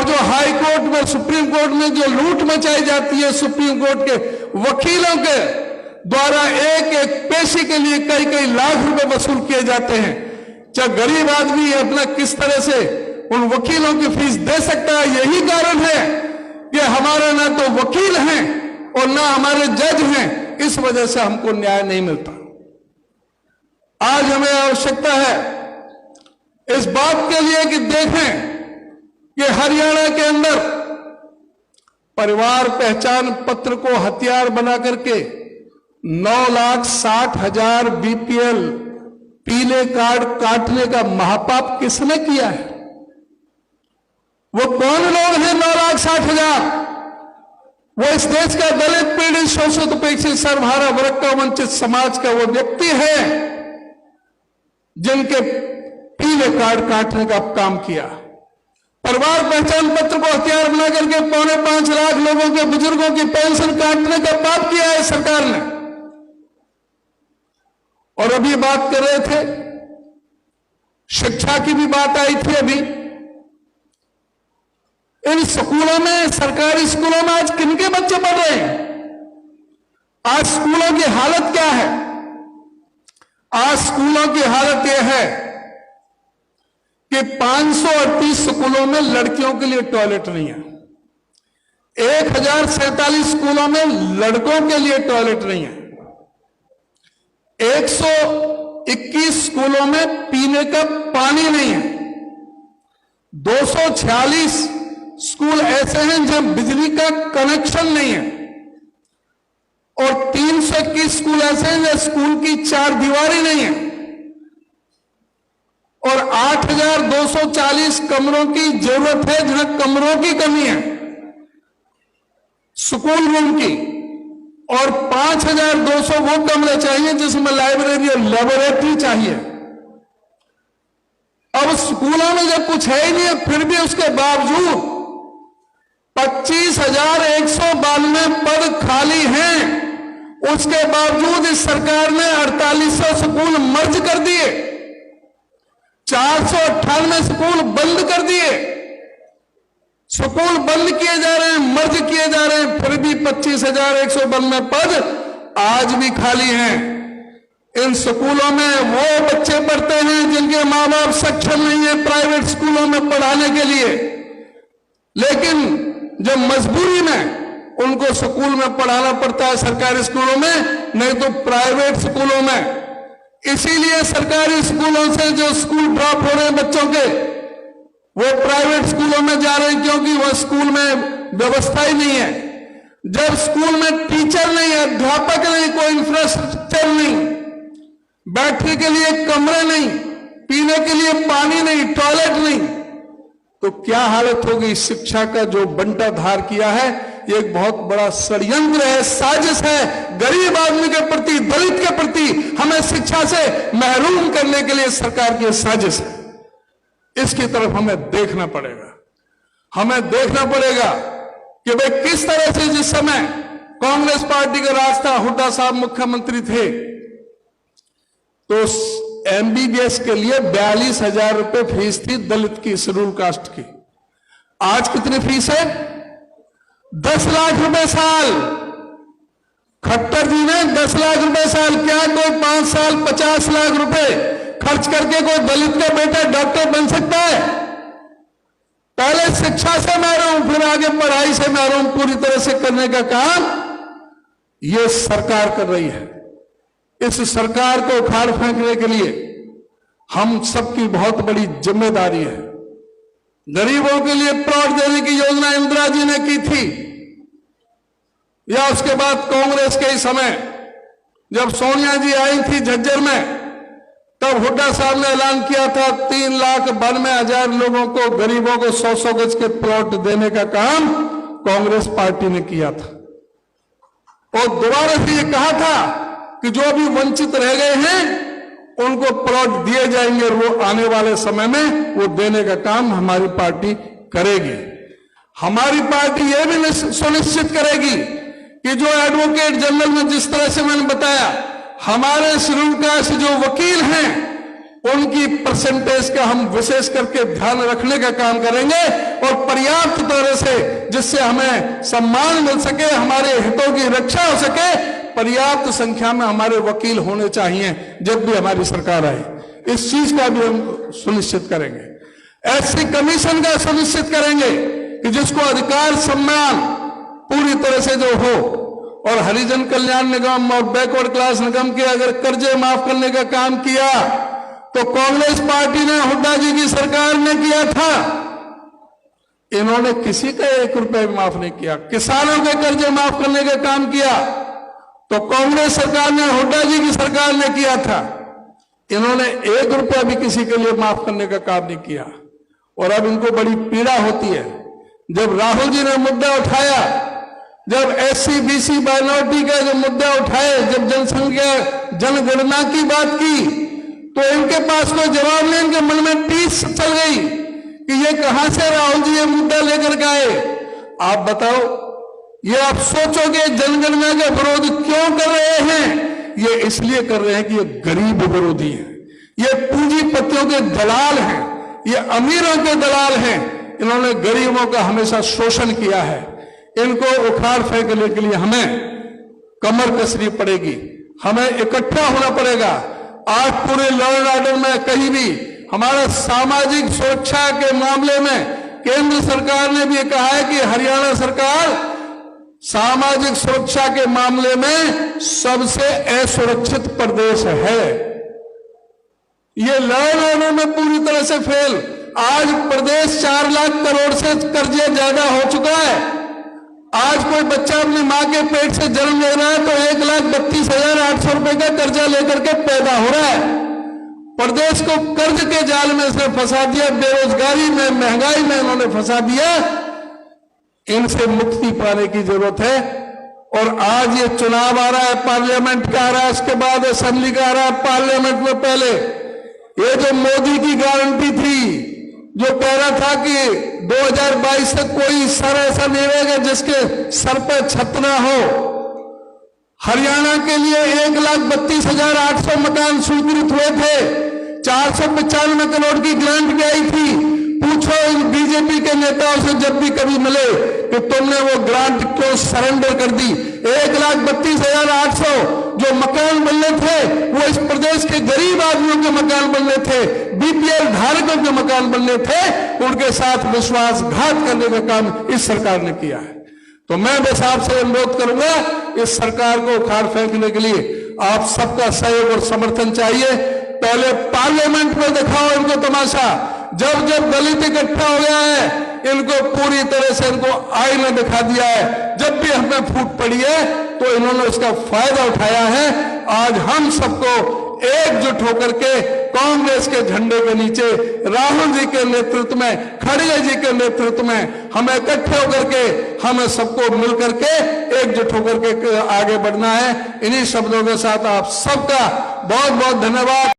और जो high court में, सुप्रीम कोर्ट में जो लूट मचाई जाती है, सुप्रीम कोर्ट के वकीलों के द्वारा एक एक पेशी के लिए कई कई लाख रुपए वसूल किए जाते हैं। क्या गरीब आदमी अपना किस तरह से उन वकीलों की फीस दे सकता है? यही कारण है कि हमारा ना तो वकील हैं और ना हमारे जज हैं, इस वजह से हमको न्याय नहीं मिलता। आज हमें आवश्यकता है इस बात के लिए कि देखें कि हरियाणा के अंदर परिवार पहचान पत्र को हथियार बना करके 9,60,000 बीपीएल पीले कार्ड काटने का महापाप किसने किया है? वो कौन लोग हैं 9,60,000? वो इस देश का दलित, पीड़ित, शोषित, उपेक्षित, सर्वहारा वर्ग का, वंचित समाज का वो व्यक्ति है जिनके पीले कार्ड काटने का काम किया। परिवार पहचान पत्र को हथियार बना करके 4.25 लाख लोगों के, बुजुर्गों की पेंशन काटने का पाप किया है सरकार ने। और अभी बात कर रहे थे, शिक्षा की भी बात आई थी अभी। इन स्कूलों में, सरकारी स्कूलों में आज किनके बच्चे पढ़ रहे हैं? आज स्कूलों की हालत क्या है? आज स्कूलों की हालत यह है कि 538 स्कूलों में लड़कियों के लिए टॉयलेट नहीं है, 1047 स्कूलों में लड़कों के लिए टॉयलेट नहीं है, 121 स्कूलों में पीने का पानी नहीं है, 246 स्कूल ऐसे हैं जहां बिजली का कनेक्शन नहीं है, और 321 स्कूल ऐसे हैं जहां स्कूल की 4 दीवारी नहीं है, और 8,240 कमरों की जरूरत है जहां कमरों की कमी है स्कूल रूम की, और 5,200 वो कमरे चाहिए जिसमें लाइब्रेरी और लेबोरेटरी चाहिए। अब स्कूलों में जब कुछ है ही नहीं है, फिर भी उसके बावजूद 25,192 पद खाली हैं। उसके बावजूद इस सरकार ने 4800 स्कूल मर्ज कर दिए, 498 स्कूल बंद कर दिए। स्कूल बंद किए जा रहे हैं, मर्ज किए जा रहे हैं, फिर भी 25,192 पद आज भी खाली हैं। इन स्कूलों में वो बच्चे पढ़ते हैं जिनके मां बाप सक्षम नहीं है प्राइवेट स्कूलों में पढ़ाने के लिए, लेकिन जब मजबूरी में उनको स्कूल में पढ़ाना पड़ता है, सरकारी स्कूलों में, नहीं तो प्राइवेट स्कूलों में। इसीलिए सरकारी स्कूलों से जो स्कूल ड्रॉप हो रहे हैं बच्चों के, वो प्राइवेट स्कूलों में जा रहे हैं, क्योंकि वह स्कूल में व्यवस्था ही नहीं है। जब स्कूल में टीचर नहीं है, अध्यापक नहीं, कोई इंफ्रास्ट्रक्चर नहीं, बैठने के लिए कमरे नहीं, पीने के लिए पानी नहीं, टॉयलेट नहीं, तो क्या हालत होगी? शिक्षा का जो बंटाधार किया है, ये एक बहुत बड़ा षड्यंत्र है, साजिश है। गरीब आदमी के प्रति, दलित के प्रति हमें शिक्षा से महरूम करने के लिए सरकार की साजिश है। इसकी तरफ हमें देखना पड़ेगा। हमें देखना पड़ेगा कि भाई किस तरह से, जिस समय कांग्रेस पार्टी का राज था, हुड्डा साहब मुख्यमंत्री थे, तो एमबीबीएस के लिए 42,000 रुपए फीस थी दलित की, शेड्यूल कास्ट की। आज कितनी फीस है? 10 लाख रुपए साल। खट्टर जी ने 10 लाख रुपए साल। क्या कोई 5 साल 50 लाख रुपए खर्च करके कोई दलित का बेटा डॉक्टर बन सकता है? पहले शिक्षा से महरूम, फिर आगे पढ़ाई से महरूम पूरी तरह से करने का काम यह सरकार कर रही है। इस सरकार को उखाड़ फेंकने के लिए हम सबकी बहुत बड़ी जिम्मेदारी है। गरीबों के लिए प्लॉट देने की योजना इंदिरा जी ने की थी, या उसके बाद कांग्रेस के ही समय जब सोनिया जी आई थी झज्जर में, तब हुड्डा साहब ने ऐलान किया था 3,92,000 लोगों को, गरीबों को 100-100 गज के प्लॉट देने का काम कांग्रेस पार्टी ने किया था। और दोबारा से ये कहा था कि जो भी वंचित रह गए हैं उनको प्लॉट दिए जाएंगे, और वो आने वाले समय में वो देने का काम हमारी पार्टी करेगी। हमारी पार्टी ये भी सुनिश्चित करेगी कि जो एडवोकेट जनरल में, जिस तरह से मैंने बताया, हमारे शेड्यूल कास्ट जो वकील हैं, उनकी परसेंटेज का हम विशेष करके ध्यान रखने का काम करेंगे, और पर्याप्त जिससे हमें सम्मान मिल सके, हमारे हितों की रक्षा हो सके, पर्याप्त संख्या में हमारे वकील होने चाहिए जब भी हमारी सरकार आए। इस चीज का भी हम सुनिश्चित करेंगे। एससी कमीशन का सुनिश्चित करेंगे कि जिसको अधिकार सम्मान पूरी तरह से जो हो, और हरिजन कल्याण निगम और बैकवर्ड क्लास निगम के अगर कर्जे माफ करने का काम किया तो कांग्रेस पार्टी ने, हुड्डा जी की सरकार ने किया था। इन्होंने किसी का 1 रुपया भी माफ नहीं किया। किसानों के कर्जे माफ करने का काम किया तो कांग्रेस सरकार ने, हुड्डा जी की सरकार ने किया था। इन्होंने 1 रुपया भी किसी के लिए माफ करने का काम नहीं किया। और अब इनको बड़ी पीड़ा होती है जब राहुल जी ने मुद्दा उठाया, जब एससी बीसी माइनॉरिटी का जो मुद्दा उठाए, जब जनसंख्या जनगणना की बात की, तो इनके पास कोई जवाब नहीं। इनके मन में टीस चल गई कि ये कहां से राहुल जी ये मुद्दा लेकर के आए। आप बताओ, ये आप सोचोगे जनगणना का विरोध क्यों कर रहे हैं? ये इसलिए कर रहे हैं कि ये गरीब विरोधी है, ये पूंजीपतियों के दलाल हैं, ये अमीरों के दलाल हैं। इन्होंने गरीबों का हमेशा शोषण किया है। इनको उखाड़ फेंकने के लिए हमें कमर कसनी पड़ेगी, हमें इकट्ठा होना पड़ेगा। आज पूरे लॉ एंड ऑर्डर में कहीं भी हमारा सामाजिक सुरक्षा के मामले में केंद्र सरकार ने भी कहा है कि हरियाणा सरकार सामाजिक सुरक्षा के मामले में सबसे असुरक्षित प्रदेश है। ये लॉ एंड ऑर्डर में पूरी तरह से फेल। आज प्रदेश 4 लाख करोड़ से कर्जे ज्यादा हो चुका है। आज कोई बच्चा अपनी मां के पेट से जन्म ले रहा है तो 1,32,800 रुपए का कर्जा लेकर के पैदा हो रहा है। प्रदेश को कर्ज के जाल में इसने फंसा दिया, बेरोजगारी में, महंगाई में इन्होंने फंसा दिया। इनसे मुक्ति पाने की जरूरत है। और आज ये चुनाव आ रहा है, पार्लियामेंट का आ रहा है, इसके बाद असेंबली का आ रहा है। पार्लियामेंट में पहले ये जो मोदी की गारंटी थी, जो कह रहा था कि 2022 तक कोई सर ऐसा नहीं रहेगा जिसके सर पर छत ना हो। हरियाणा के लिए 1,32,800 मकान स्वीकृत हुए थे, 495 करोड़ की ग्रांट भी आई थी। पूछो इन बीजेपी के नेताओं से जब भी कभी मिले कि तुमने वो ग्रांट क्यों सरेंडर कर दी। 1,32,800 जो मकान बनने थे वो इस प्रदेश के गरीब आदमियों के मकान बनने थे, बीपीएल धारकों के मकान बनने थे। उनके साथ विश्वासघात करने का काम इस सरकार ने किया है। तो मैं बस आपसे अनुरोध करूंगा, इस सरकार को उखाड़ फेंकने के लिए आप सबका सहयोग और समर्थन चाहिए। पहले पार्लियामेंट में दिखाओ इनको तमाशा। जब जब दलित इकट्ठा हो गया है, इनको पूरी तरह से इनको आईना दिखा दिया है। जब भी हमें फूट पड़ी है तो इन्होंने उसका फायदा उठाया है। आज हम सबको एकजुट होकर के कांग्रेस के झंडे के नीचे राहुल जी के नेतृत्व में, खड़गे जी के नेतृत्व में हमें इकट्ठे होकर के, हमें सबको मिलकर के एकजुट होकर के आगे बढ़ना है। इन्हीं शब्दों के साथ आप सबका बहुत बहुत धन्यवाद।